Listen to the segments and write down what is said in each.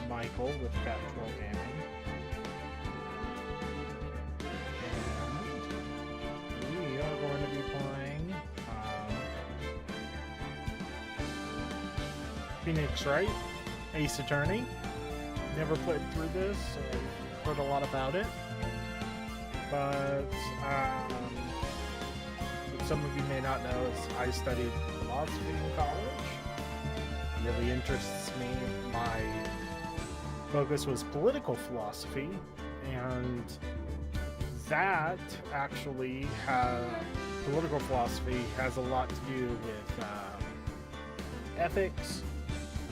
Michael with Casual Gaming. And we are going to be playing Phoenix Wright, Ace Attorney. Never played through this, so I've heard a lot about it. But what some of you may not know is I studied philosophy in college. It really interests me. My focus was political philosophy, and that actually political philosophy has a lot to do with ethics,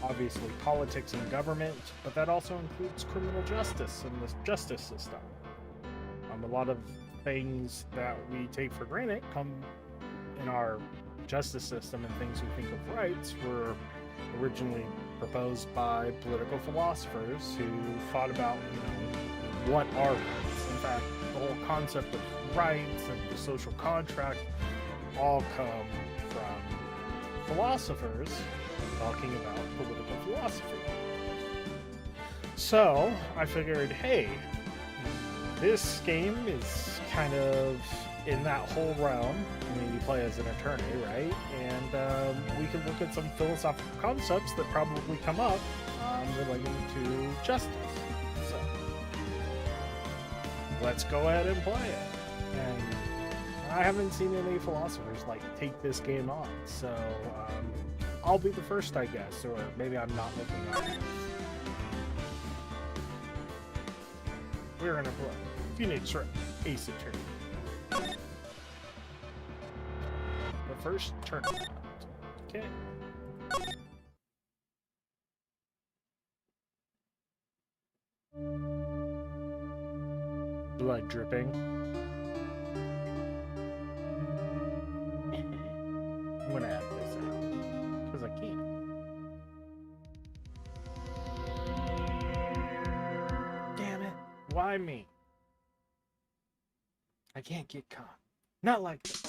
obviously politics and government, but that also includes criminal justice and the justice system. A lot of things that we take for granted come in our justice system, and things we think of rights were originally proposed by political philosophers who thought about, what are rights. In fact, the whole concept of rights and the social contract all come from philosophers talking about political philosophy. So I figured, hey, this game is kind of in that whole realm. I mean, you play as an attorney, right? And we can look at some philosophical concepts that probably come up relating to justice. So let's go ahead and play it. And I haven't seen any philosophers take this game on, so I'll be the first, I guess, or maybe I'm not looking at it. We're gonna play Phoenix Wright, Ace Attorney. The first tournament. Okay. Blood dripping. I'm gonna add this out because I can. Damn it! Why me? I can't get caught. Not like this.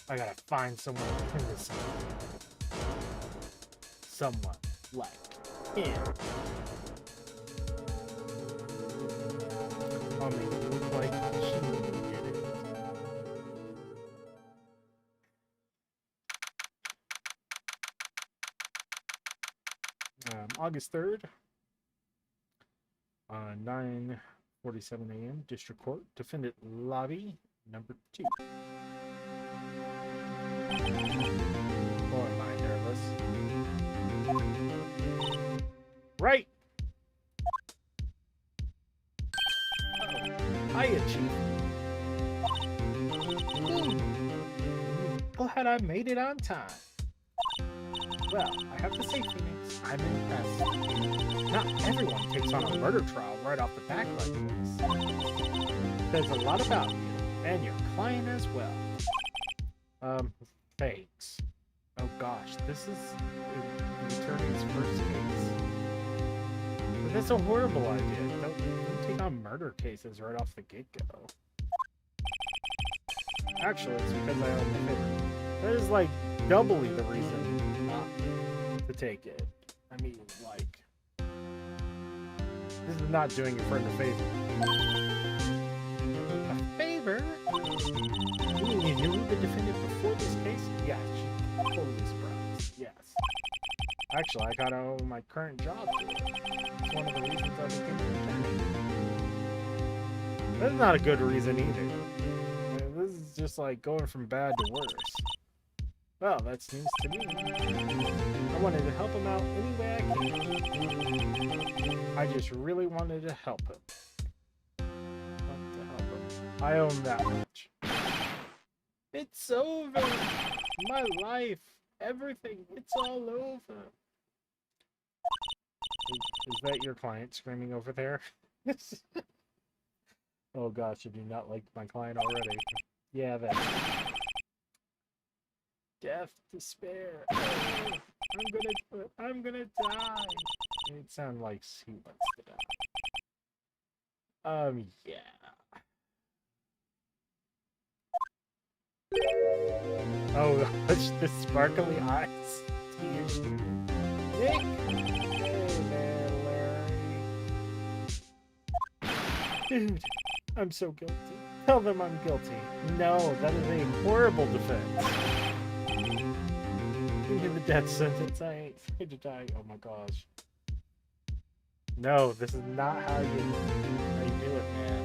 I gotta find someone in this game. Someone like him. I'll make it look like she did it. August 3rd. 9:47 a.m. District Court, Defendant Lobby, number 2. Boy, am I nervous. Right! Hiya, Chief. Glad I made it on time. Well, I have to say, Phoenix, I'm impressed. Not everyone takes on a murder trial right off the back like this. There's a lot about you, and your client as well. Thanks. Oh gosh, this is the attorney's first case. But that's a horrible idea. Don't take on murder cases right off the get-go. Actually, it's because I own the favor. That is doubly the reason not to take it. I mean, this is not doing your friend a favor. A favor? You mean you knew the defendant before this case? Yeah, she totally surprised. Yes. Actually, I got out of my current job to it. It's one of the reasons I became an attorney. That's not a good reason either. This is just going from bad to worse. Well, that's news to me. I wanted to help him out any way I can. I just really wanted to help him. I own that much. It's over. My life. Everything. It's all over. Is that your client screaming over there? Oh gosh, you do not like my client already. Yeah, that's... Death, despair. Oh, I'm gonna die. It sounds like he wants to die. Yeah. Oh, the sparkly eyes. Nick! Hey, man, Larry. Dude, I'm so guilty. Tell them I'm guilty. No, that is a horrible defense. Give me the death sentence. I ain't afraid to die. Oh my gosh. No, this is not how you do it, man.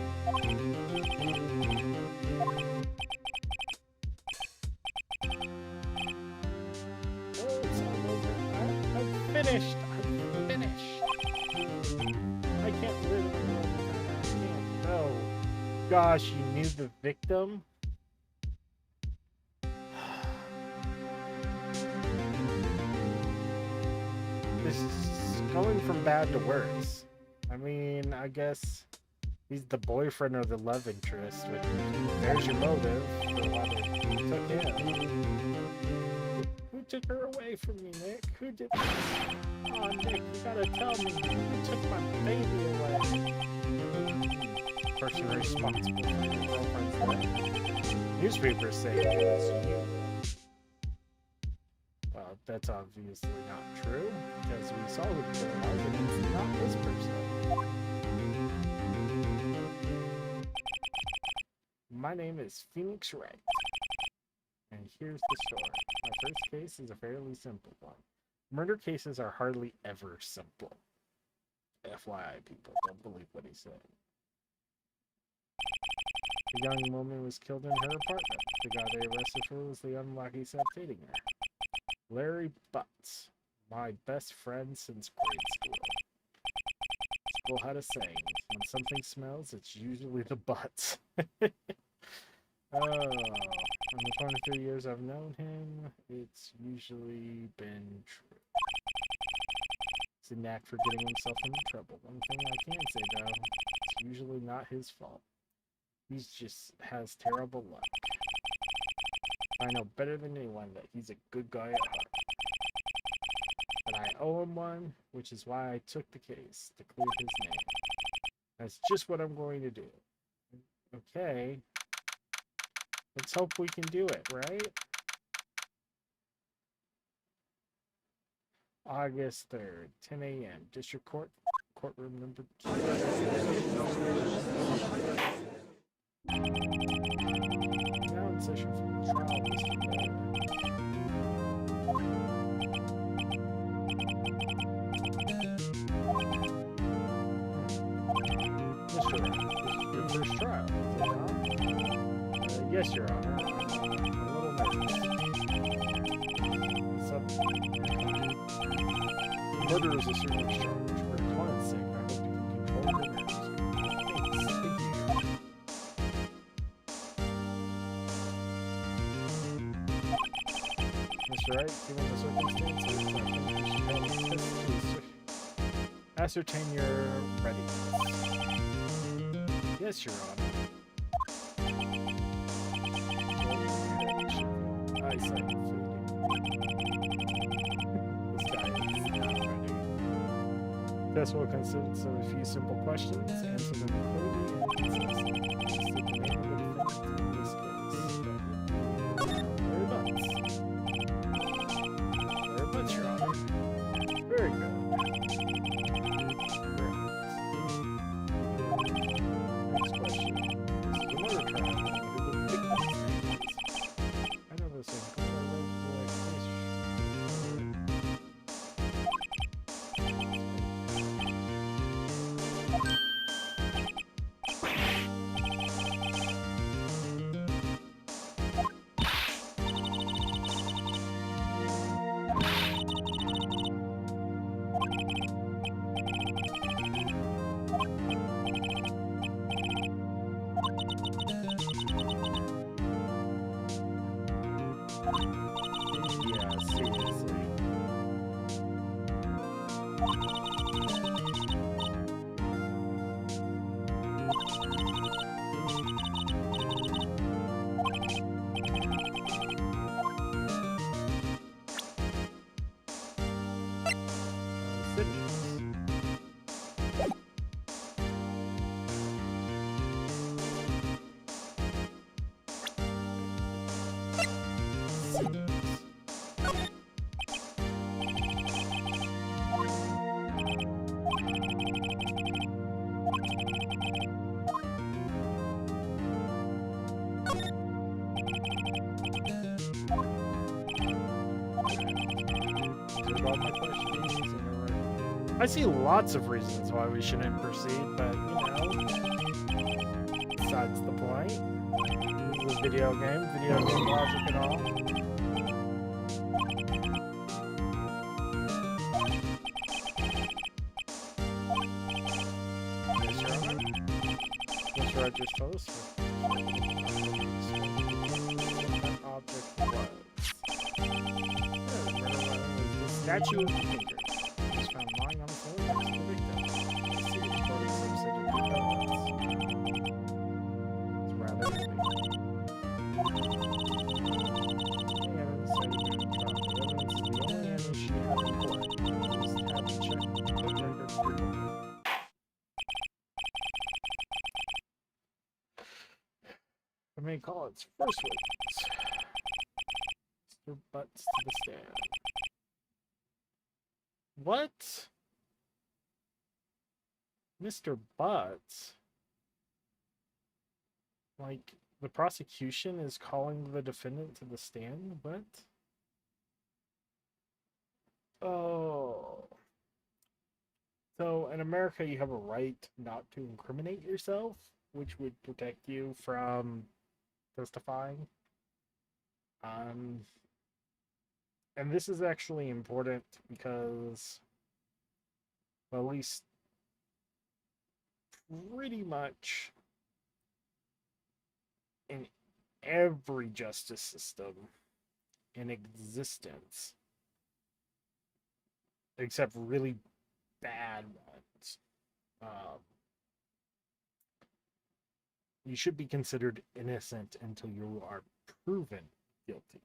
Oh, it's all over. I'm finished. I'm finished. I can't live anymore. I can't. No. Gosh, you knew the victim? This is going from bad to worse. I mean, I guess he's the boyfriend or the love interest, which there's your motive for why they took him. Who took her away from me, Nick? Who did this? Oh, Nick, you gotta tell me. Who took my baby away? Person responsible for your girlfriend's death. Newspapers say it was you. Well, that's obviously not true, because we saw who the killer was, and it's not this person. My name is Phoenix Wright, and here's the story. My first case is a fairly simple one. Murder cases are hardly ever simple. FYI, people, don't believe what he said. A young woman was killed in her apartment. The guy they arrested for was the unlucky sub dating her. Larry Butts, my best friend since grade school. School had a saying, when something smells, it's usually the butts. Oh, in the 23 years I've known him, it's usually been true. It's a knack for getting himself into trouble. One thing I can say, though, it's usually not his fault. He just has terrible luck. I know better than anyone that he's a good guy at heart. But I owe him one, which is why I took the case, to clear his name. That's just what I'm going to do. Okay. Let's hope we can do it, right? August 3rd, 10 a.m. District Court, courtroom number 2. Now in session for the trial, Mr. Mayor. Mr. Mayor, this is your first trial, is it not? Yes, Your Honor. I'm a little nervous. Murder is a serious charge. For your client's sake, I hope you can control your nerves. Thanks. Thank you. Mr. Wright, given the circumstances, I think we should have a test to ascertain your readiness. Yes, Your Honor. Eyesight fading. This guy is not ready. Test will consist of a few simple questions. Answer them clearly and concisely. State the name of the defendant in this case. Larry Butts. Larry Butts, Your Honor. Very good. Next question. This is another trial. Who the victim's name is. I know this one. Answered all my questions. I see lots of reasons why we shouldn't proceed, but besides the point. This is a video game logic and all. Yes, sir. I just told us what that object was. The statue of the fingers was found lying on the floor next to the victim. The seat recording substitute components. It's rather easy. I may call its first witness. Mr. Butts to the stand. What? Mr. Butts? Like, the prosecution is calling the defendant to the stand? What? Oh. So, in America, you have a right not to incriminate yourself, which would protect you from testifying. And this is actually important because, well, at least pretty much in every justice system in existence, except really bad ones, you should be considered innocent until you are proven guilty.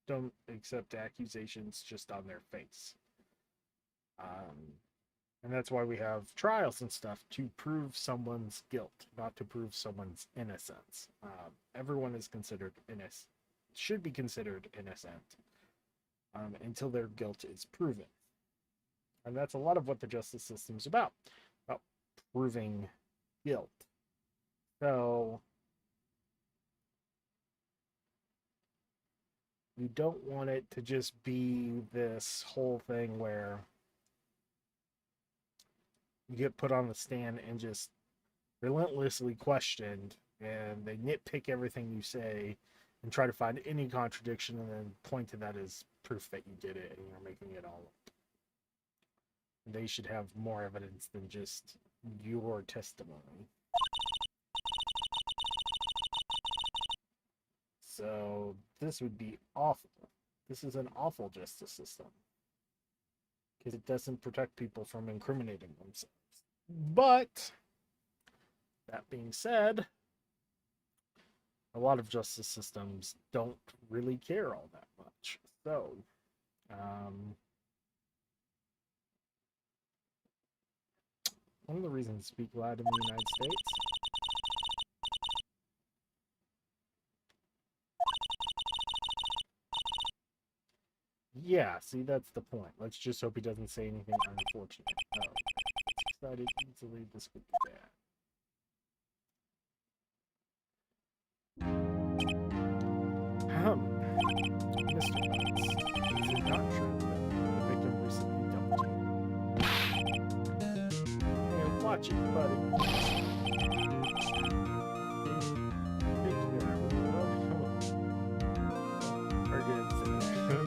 Don't accept accusations just on their face. And that's why we have trials and stuff, to prove someone's guilt, not to prove someone's innocence. Everyone is considered innocent, should be considered innocent, until their guilt is proven. And that's a lot of what the justice system is about proving guilt. So, you don't want it to just be this whole thing where you get put on the stand and just relentlessly questioned, and they nitpick everything you say and try to find any contradiction and then point to that as proof that you did it and you're making it all up. They should have more evidence than just your testimony. So this would be awful. This is an awful justice system because it doesn't protect people from incriminating themselves. But that being said, a lot of justice systems don't really care all that much. So, one of the reasons Speak Loud in the United States yeah, see, that's the point. Let's just hope he doesn't say anything unfortunate. Oh, it's excited easily this could be bad. Mr. Butts, is it not true that the victim recently dumped you? Yeah, watch it, buddy.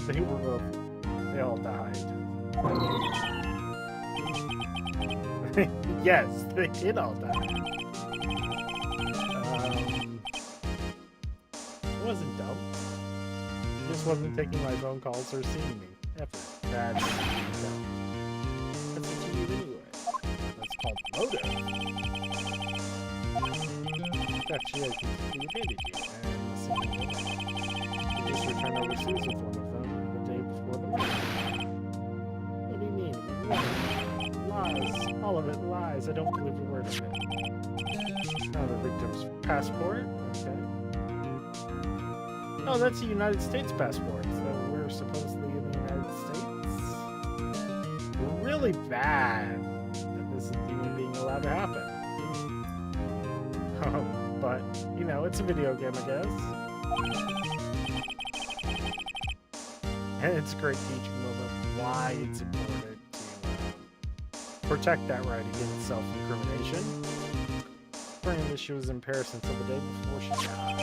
They were both, they all died. Yes, they did all die. It wasn't dumb. He just wasn't taking my phone calls or seeing me. Ever. That's dumb. That's what you do anyway. That's called motive. Actually, I think he evaded you, and the same thing. He just returned overseas with one of them. What do you mean? Lies. All of it lies. I don't believe a word of it. Oh, the victim's passport? Okay. Oh, that's a United States passport. So we're supposedly in the United States? Really bad that this is even being allowed to happen. But, you know, it's a video game, I guess. And it's a great teaching moment why it's important to protect that right against self-incrimination. Apparently she was in Paris until the day before she died.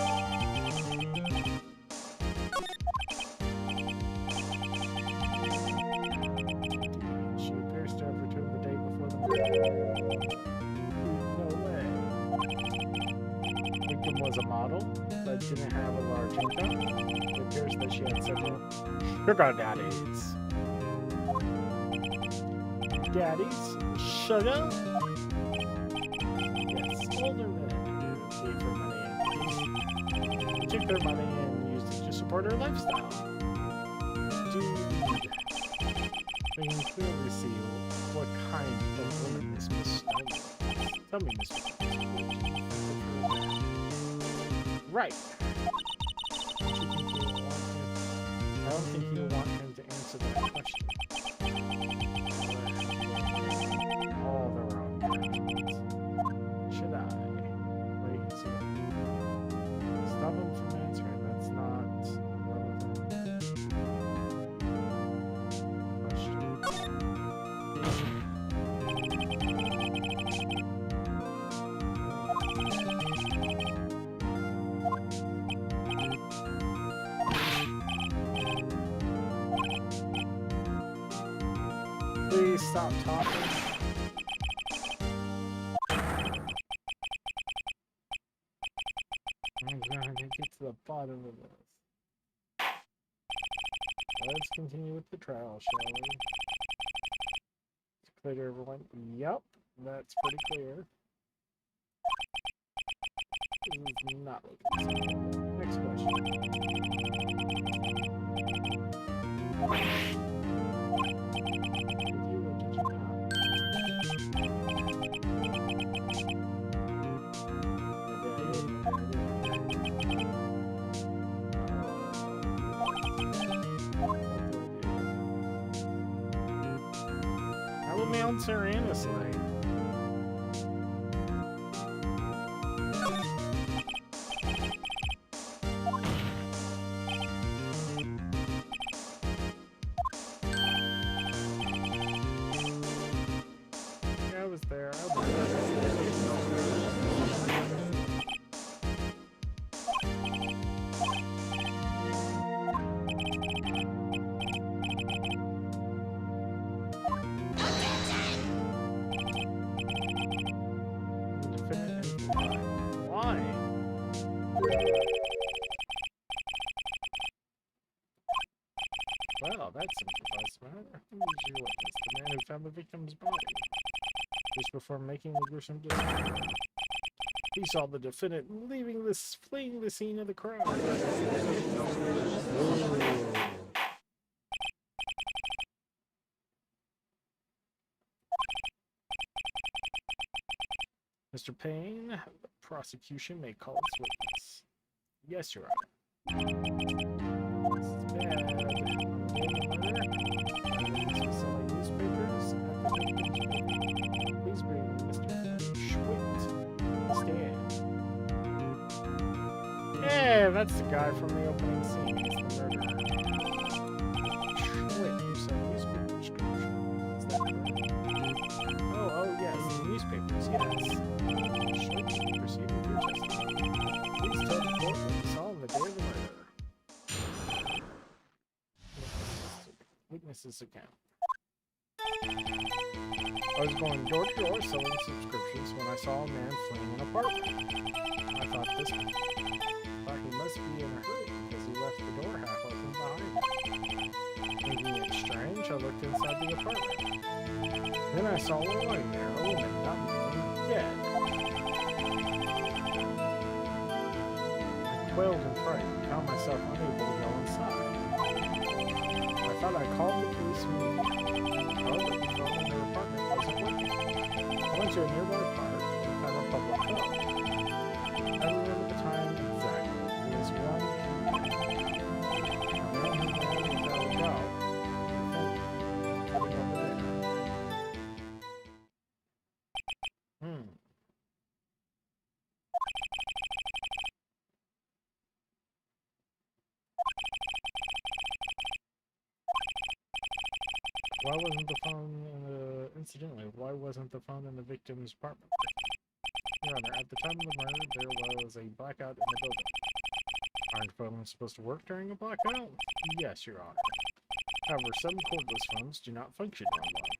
She appears to have returned the day before the murder. No way. Victim was a model, but didn't have a large income. It appears that she had several sugar daddies. Daddies? Sugar? Yes, older men who gave her money and took their money and used it to support her lifestyle. Dude, we can clearly see what kind of woman this Miss Stone is. Tell me, Miss Stone. Right. I don't think you want him to answer that question. All the wrong questions. Should I? Wait, see that. Stop him from answering. That's not a relevant question. Please stop talking. I'm gonna get to the bottom of this. Let's continue with the trial, shall we? It's clear to everyone. Yep, that's pretty clear. This is not looking so good. Next question. I will answer honestly. Yeah, I was there. Why? Well, that simplifies the matter. Who is your witness? The man who found the victim's body. Just before making the gruesome discovery. He saw the defendant fleeing the scene of the crime. Mr. Payne, the prosecution may call its witness. Yes, Your Honor. This is bad. On the day of the murder, was selling newspapers at the victim's building. Please bring Mr. Schwitt to the stand. Yeah, that's the guy from the opening scene. He's the murderer. Schwitt, you sell newspaper description. Is that correct? Oh, yes, the newspapers, yes. Schwitt, proceed with your testimony. Please tell the court what you saw on the day of the murder. Witness's account. I was going door to door selling subscriptions when I saw a man fleeing an apartment. I thought he must be in a hurry because he left the door half open behind him. Thinking it strange, I looked inside the apartment. Then I saw one lying there, a woman, not moving, dead. I quailed in fright and found myself unable to go inside. I thought I called the police immediately. However, the phone in their apartment wasn't working. I went to a nearby park and found a public phone. I remember the time exactly. It was 1 p.m. A man who had without a doubt. Over there. Why wasn't the phone in the... Incidentally, why wasn't the phone in the victim's apartment? Your Honor, at the time of the murder, there was a blackout in the building. Aren't phones supposed to work during a blackout? Yes, Your Honor. However, some cordless phones do not function normally.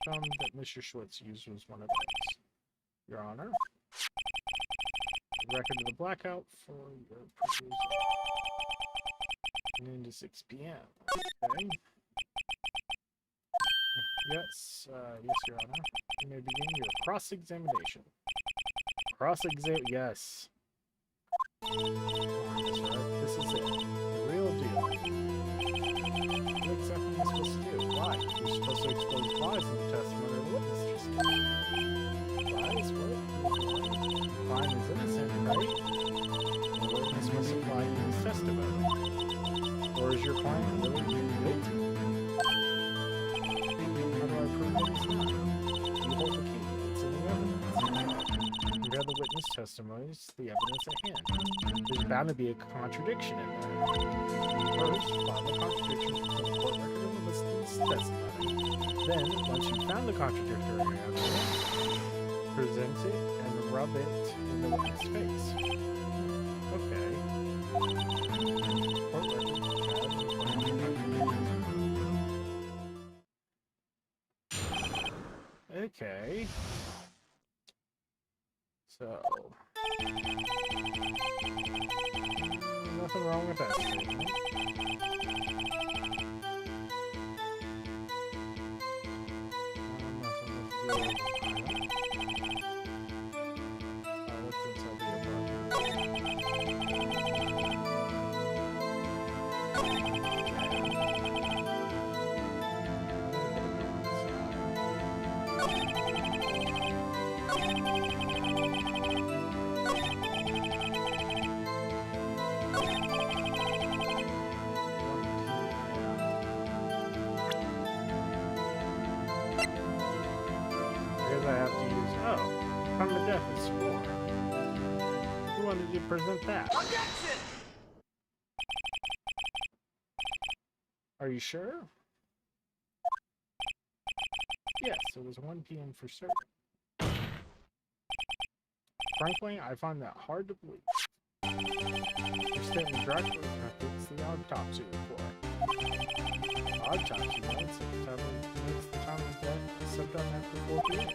The phone that Mr. Schwartz used was one of those. Your Honor, the record of the blackout for your perusal. Noon to 6 p.m. Okay. Yes, yes, Your Honor. You may begin your cross-examination. Yes. That's right. This is it. The real deal. What exactly am I supposed to do? Why? You're supposed to expose lies in the testimony of the witness. Lies? What? Client is innocent, right? The witness must apply to his testimony. Or is your client really guilty? How do I prove that he's not? You hold the key. It's in the evidence. Compare the witness testimonies to the evidence at hand. There's bound to be a contradiction in there. First, find the contradiction from the court record of the witness testimony. Then, once you've found the contradictory evidence, present it and rub it in the witness' face. Okay. Court record. Okay. So, nothing wrong with that statement. Did you present that? Objection! Are you sure? Yes, it was 1 p.m. for certain. Frankly, I find that hard to believe. Your statement directly contradicts the autopsy report. Autopsy notes the time of death sometime after 4 p.m.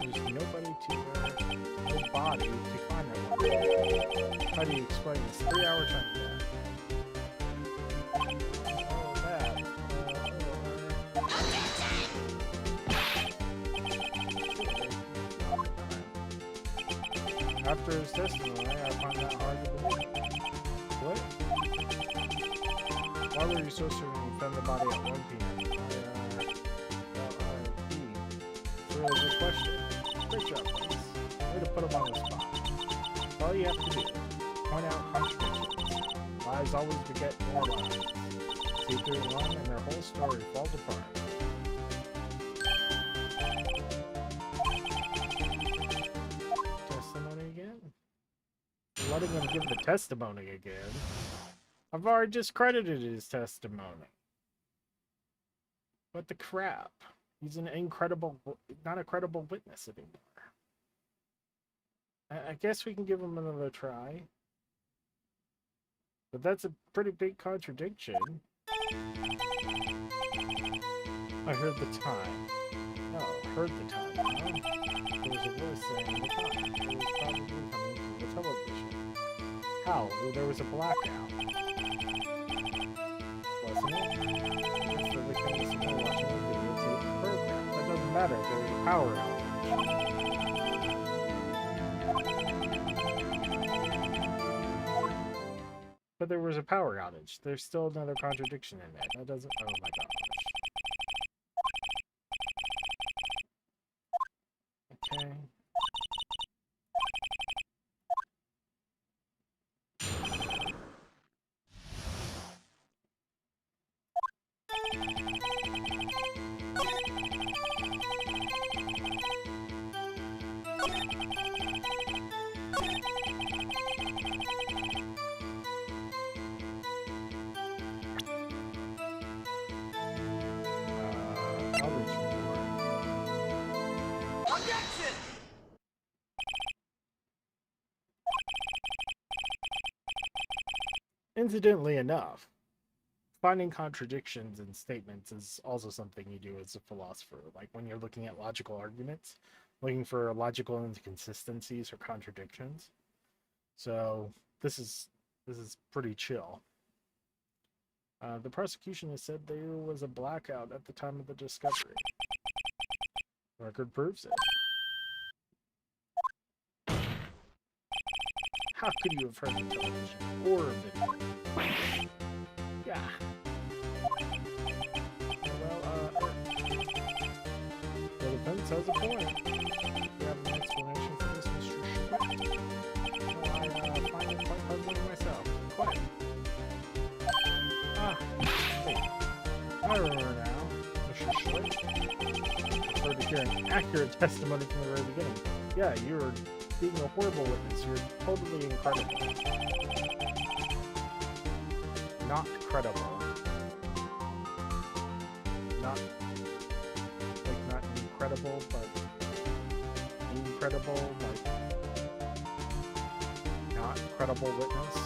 There's nobody no body to find that one. How do you explain this 3-hour time gap? After his testimony, I find that hard to believe. What? Why were you so certain you found the body at 1 p.m.? It's a really good question. Great job, please. Way to put him on the spot. All you have to do, point out contradictions. Lies always beget more lies. See through one and their whole story falls apart. Testimony again? Letting him give the testimony again? I've already discredited his testimony. What the crap? He's an not a credible witness anymore. I guess we can give him another try. But that's a pretty big contradiction. I heard the time. Oh, heard the time, huh? There was a voice saying the time. It was probably coming from the television. How? Well, there was a blackout. Wasn't it? Yes, the victim was still watching the videotape program. That doesn't matter. There was a power outage. But there was a power outage. There's still another contradiction in that. That doesn't... Oh my gosh. Okay. Incidentally enough, finding contradictions in statements is also something you do as a philosopher. Like when you're looking at logical arguments, looking for logical inconsistencies or contradictions. So this is pretty chill. The prosecution has said there was a blackout at the time of the discovery. Record proves it. How could you have heard the television or a video? Yeah. Well, the defense has a point. Do you have an explanation for this, Mr. Schmidt? Well, I find it quite puzzling myself. Quite. Wait. I remember now, Mr. Schmidt. I prefer to hear an accurate testimony from the very beginning. Yeah, you were being a horrible witness. You're totally incredible. Not credible. Not incredible, but incredible, like not credible witness.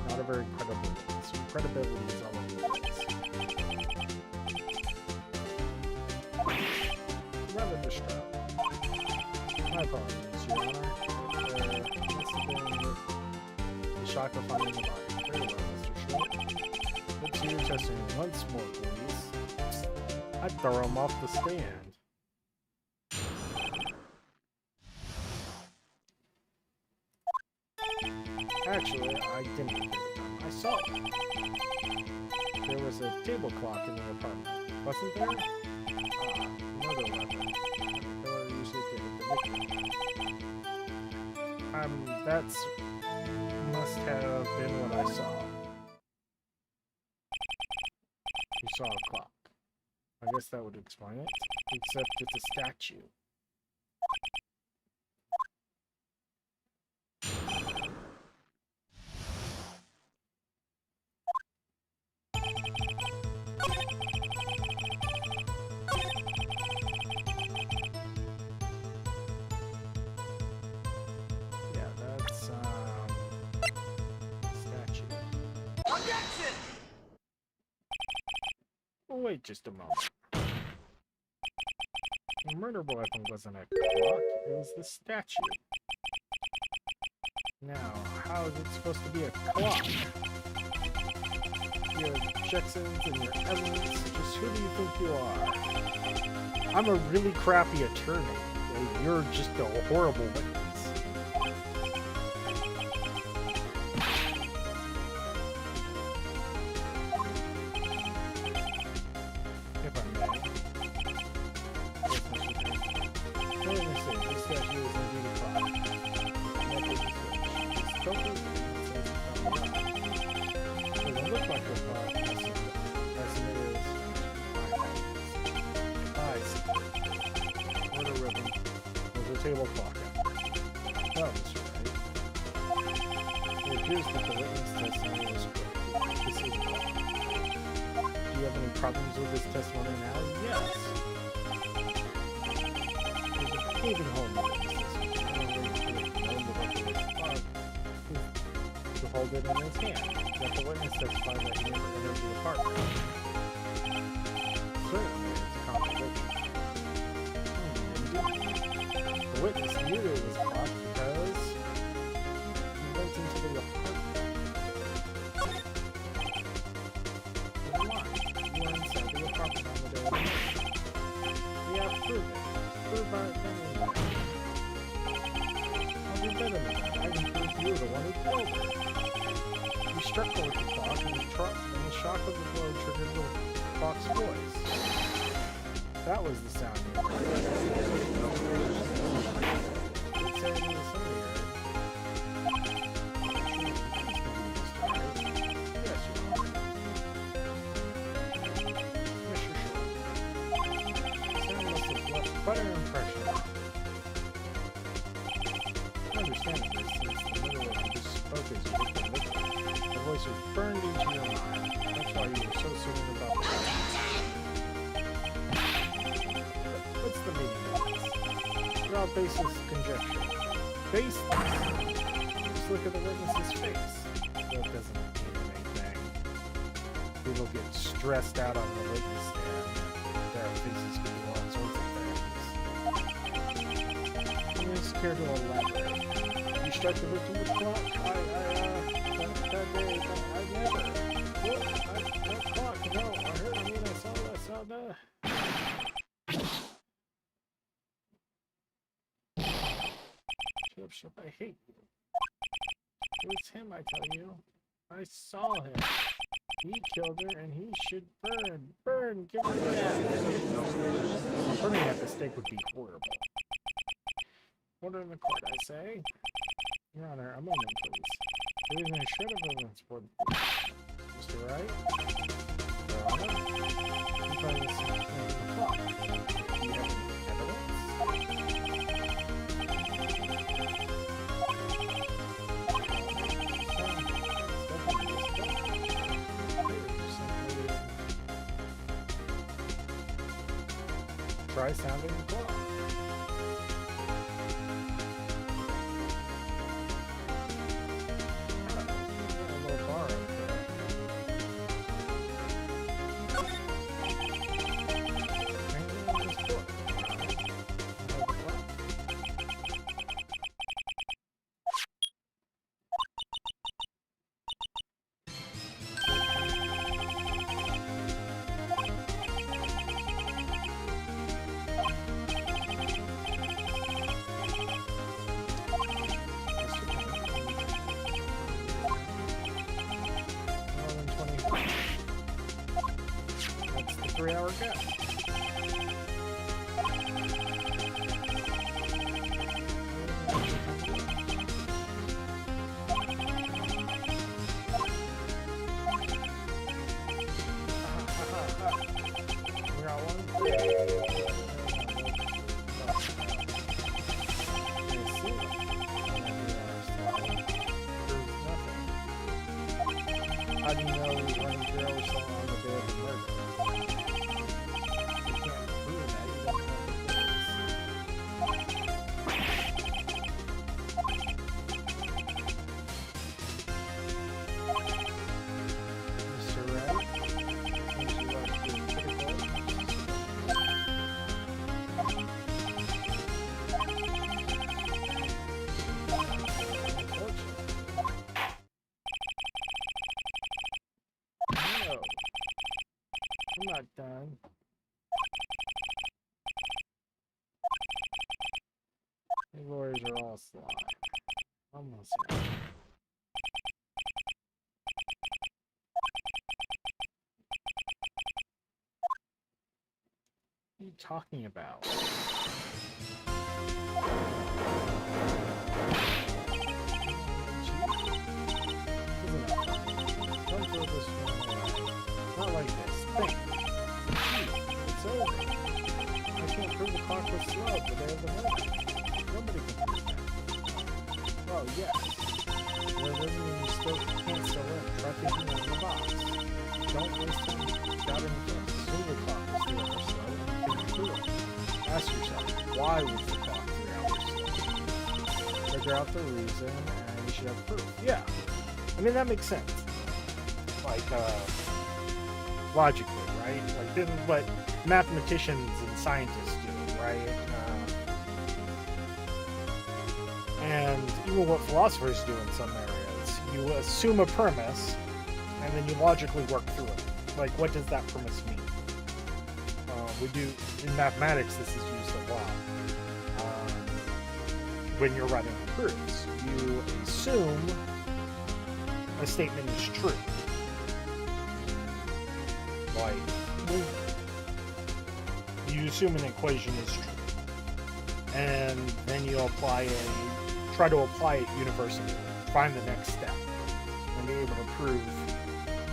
Not a very credible witness. Your credibility is all over the place. Rather distraught. My apologies, Your Honor. Must have been the shock of finding the body. Very well, Mr. Schmidt. Let's hear your testimony once more, please. I'd throw him off the stand. Actually, I didn't hear the time. I saw it. There was a table clock in the apartment, wasn't there? Another weapon. The killer usually gave the victim. That's must have been what I saw. You saw a clock. I guess that would explain it. Except it's a statue. Yeah, that's statue. Objection! Oh, wait just a moment. The murder weapon wasn't a clock, it was the statue. Now, how is it supposed to be a clock? Your objections and your evidence, just who do you think you are? I'm a really crappy attorney, and you're just a horrible witness. If I may. Let me say, this statue is indeed a clock. It's totally it doesn't look like a clock. As it is. I see. What a ribbon. There's a table clock. Oh, that's right. It appears that the witness testimony was correct. This is wrong. Do you have any problems with this testimony now? Yes. There's a paving hole in this to hold it in his hand. That the witness testified that he never entered the apartment. Certainly, it's a contradiction. Indeed. The witness knew it was locked because he went into the apartment. Why? You were inside the apartment on the day of the murder. Yeah, prove it. Prove by it. I'll do better than that. I can prove you were the one who killed her. You struck her with the clock, and the shock of the blow triggered the clock's voice. That was the sound you heard. It said in the summary. Yes, you are. Mr. Short. The sound must have left quite an impression. Understandably, since the middle of you just spoke as you did the victim, the voice was burned into your mind. That's why you were so certain about the What's the meaning of this? Draw baseless conjecture. Baseless? Just look at the witness's face. That doesn't mean People get stressed out on the witness stand. Their faces could do all sorts of things. I'm scared to elaborate. You strike the victim with the clock? That day, I never. What clock? No, I heard, I saw the... Shut up, I hate you. It was him, I tell you. I saw him. He killed her, and he should burn. Burn, give her that. Burning at the stake would be horrible. Order in the court, I say. Your Honor, a moment, please. There isn't a shred of evidence for the Mr. Wright? Your Honor? You find this in the clock. Do you have any evidence? Try sounding the clock. That's the 3-hour gap. How do you know he's running 3 hours long on the day of the murder? You can't prove that. You don't have Mr. Wright? Seems you like being critical. No, I'm not done. These lawyers are all sly. Almost here. What are you talking about? Don't throw this one away. Not like this. Think. It's over. I can't prove the clock was slow the day of the murder. Nobody can prove that. Well, yes. Well, it doesn't mean you still can't still live. Try thinking out of the box. Don't waste time doubting things. Assume the clock was 3 hours slow and you can prove it. Ask yourself, why was the clock 3 hours slow? Figure out the reason and you should have proof. Yeah. I mean, that makes sense. Like, logically, right? Like, this is what mathematicians and scientists do, right? And even what philosophers do in some areas. You assume a premise, and then you logically work through it. Like, what does that premise mean? We do, in mathematics, this is used a lot. When you're writing proofs, you assume a statement is true. Like, you assume an equation is true, and then you try to apply it universally, find the next step, and be able to prove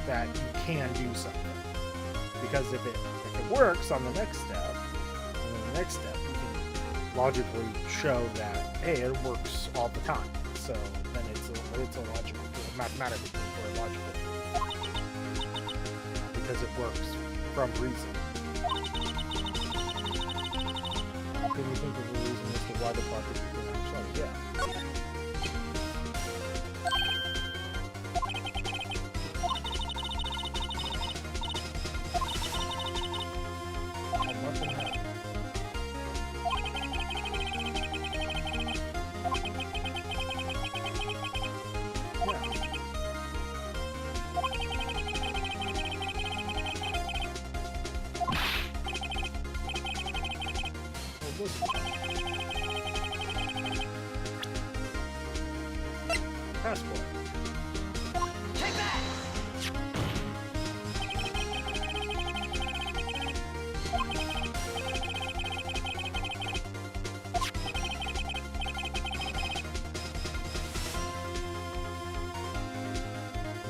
that you can do something. Because if it works on the next step, and then the next step, you can logically show that, hey, it works all the time. So then it's a logical, mathematical proof or a logical proof. Because it works from reason. Can you think of a reason as to why the clock is moving on? Yeah. Passport. Take that!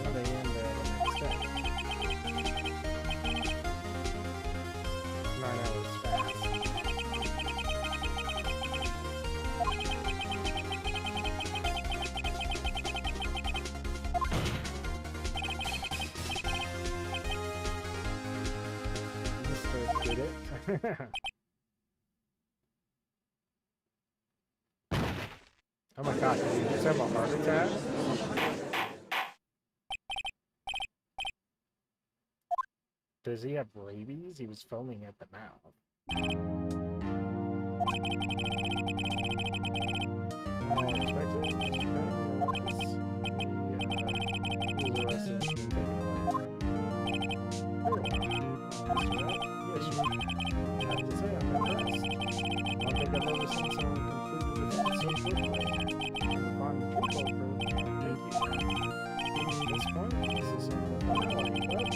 Well, they end the next step. 9 hours fast. Mr. Did it? Oh my gosh, did you just have a heart attack? Does he have rabies? He was foaming at the mouth.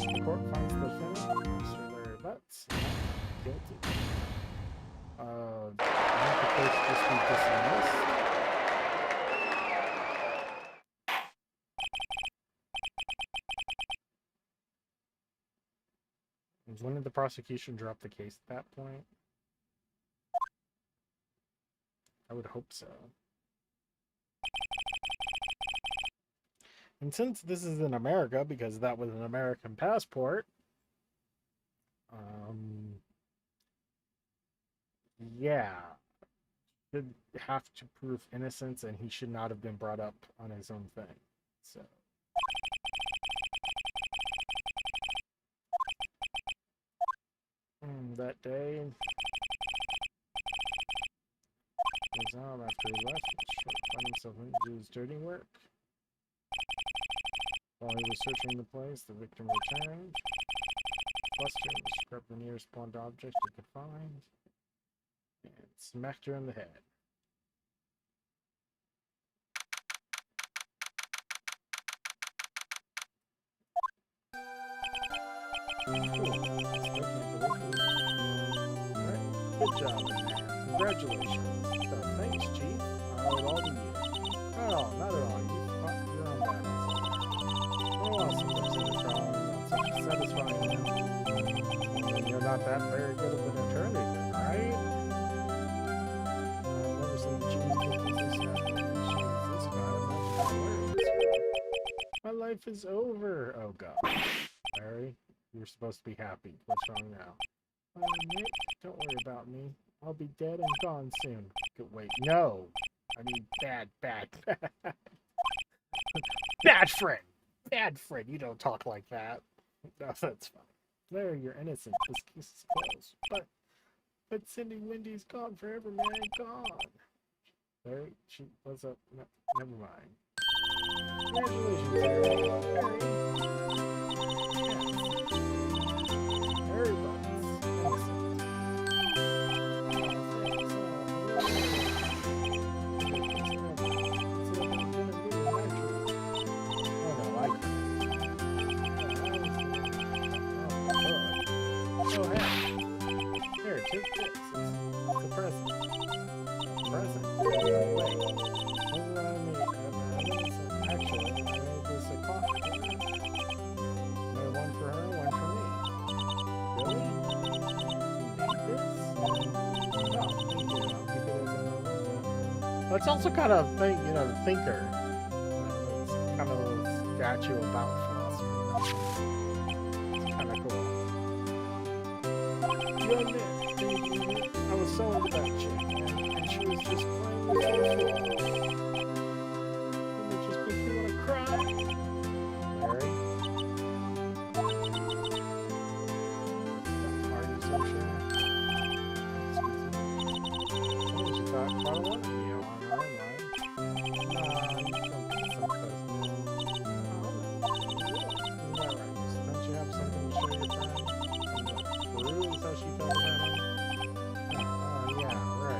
The court finds the defendant, Mr. Larry Butts, guilty. I think the case just be dismissed. When did the prosecution drop the case at that point? I would hope so. And since this is in America, because that was an American passport, yeah, should have to prove innocence, and he should not have been brought up on his own thing. So. That day, his arm after he left, found himself into his dirty work. While he was searching the place, the victim returned. Flustered, he scrubbed the nearest blunt object he could find, and smacked her in the head. Good job in there. Congratulations. So thanks, Chief. I owe it all to you. Oh, not at all. You're on balance. Oh, sometimes in the trial, not such a satisfying one. Then you're not that very good of an attorney, then, right? I've never seen the Chief look as this happy. This guy. My life is over. Oh, God. Larry, you're supposed to be happy. What's wrong now? Nick, don't worry about me. I'll be dead and gone soon. Wait, no. I mean, bad. Bad friend. Bad friend. You don't talk like that. No, that's fine. Larry, you're innocent. This case is closed. But Cindy Wendy's gone forever, man. Gone. Larry, she was up. No, never mind. Congratulations, Larry. Larry Butts. Take this. It's a present. Wait. What do I mean? Actually, I made this a clock. I made one for her, one for me. Really? You made this? No, thank you. I'll keep it as a... Well, it's also kind of, thinker. It's kind of a statue about philosophy. It's kind of cool. You admit, I was so into that chick, and she was just playing with her foot. And it just makes me want to cry. Larry? Are you so sure? Excuse me. She thought quite a lot of me on our line. Nah, you don't get some cousin. Isn't that right? Don't you have something to show your friend? Peru is how she felt about him? Yeah, right.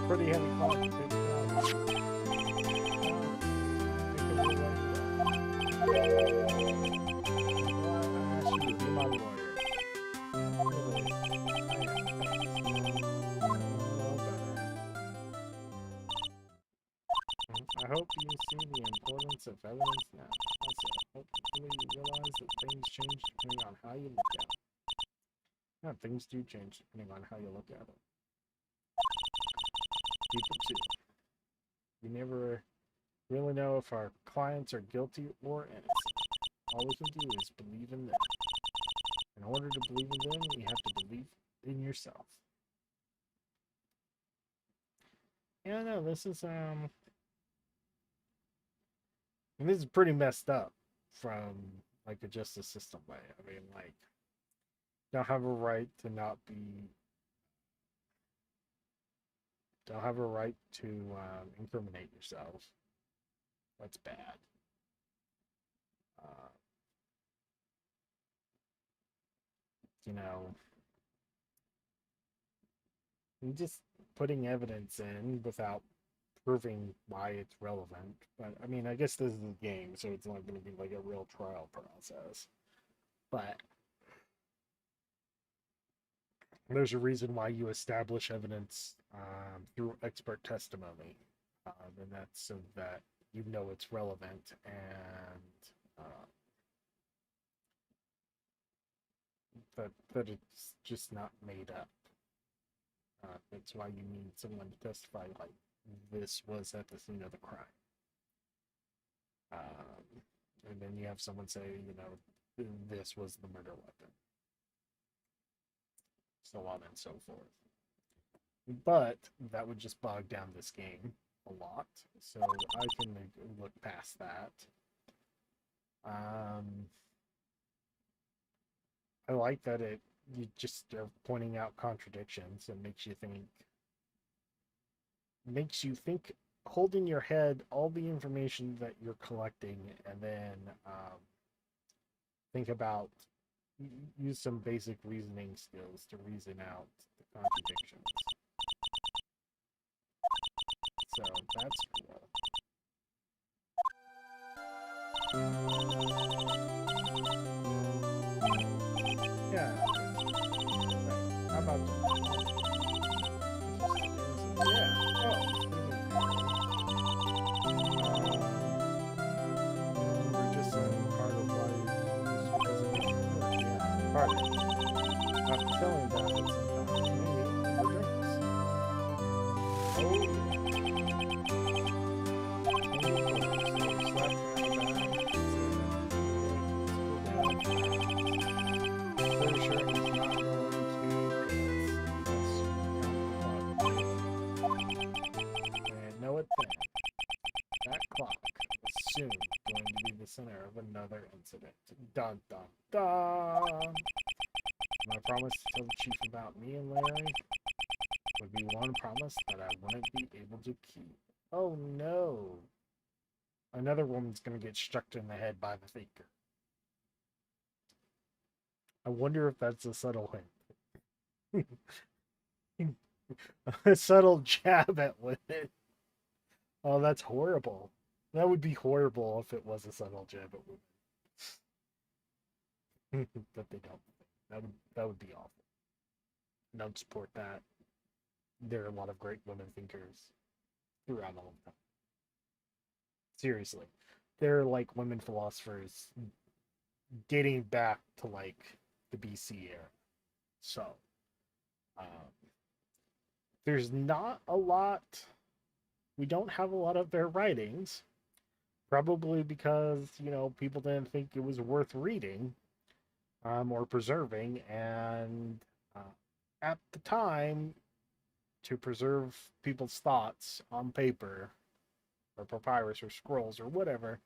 pretty heavy clock. Big clock. I asked you to be my lawyer. Really, I am. I hope you see the importance of evidence now. Also, hopefully you realize that things change depending on how you look at it. Yeah, things do change depending on how you look at it. People too. We never really know if our clients are guilty or innocent. All we can do is believe in them. In order to believe in them, you have to believe in yourself. Yeah, no, this is pretty messed up from like a justice system way. I mean, like, you don't have a right to not be, don't have a right to incriminate yourself. That's bad. Uh, you know, you just putting evidence in without proving why it's relevant. But I mean, I guess this is a game, so it's not going to be like a real trial process. But there's a reason why you establish evidence through expert testimony, and that's so that you know it's relevant and that it's just not made up. That's why you need someone to testify like this was at the scene of the crime. And then you have someone say, you know, this was the murder weapon. So on and so forth. But that would just bog down this game a lot. So I can look past that. I like that you just are pointing out contradictions and makes you think, hold in your head all the information that you're collecting, and then think about, use some basic reasoning skills to reason out the contradictions. So that's cool. Yeah. Right. How about yeah. You were just saying part of why because of it. Yeah. Part of it. After telling about it sometimes, maybe more drinks. Oh. That clock is soon going to be the center of another incident. Dun dun dun! My promise to tell the chief about me and Larry would be one promise that I wouldn't be able to keep. Oh no! Another woman's gonna get struck in the head by the thinker. I wonder if that's a subtle hint. A subtle jab at women. Oh, that's horrible. That would be horrible if it was a subtle jab at women. But they don't. That would be awful. Don't support that. There are a lot of great women thinkers throughout all of time. Seriously. There are like women philosophers dating back to like the BC era. So there's not a lot, we don't have a lot of their writings, probably because, you know, people didn't think it was worth reading or preserving, and at the time, to preserve people's thoughts on paper or papyrus or scrolls or whatever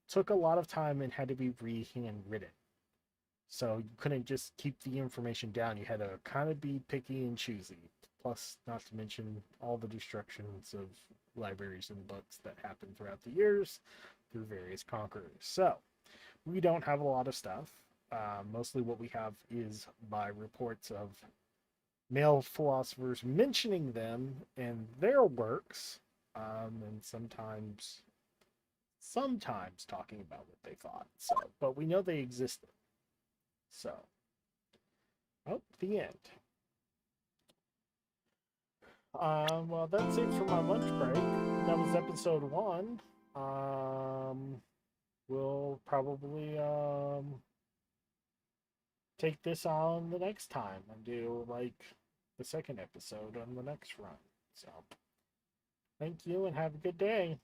took a lot of time and had to be handwritten. So you couldn't just keep the information down. You had to kind of be picky and choosy. Plus, not to mention all the destructions of libraries and books that happened throughout the years through various conquerors. So we don't have a lot of stuff. Mostly what we have is by reports of male philosophers mentioning them in their works, and sometimes talking about what they thought. So, but we know they existed. So, oh, the end. Well, that's it for my lunch break. That was episode 1. We'll probably take this on the next time and do like the second episode on the next run. So, thank you and have a good day.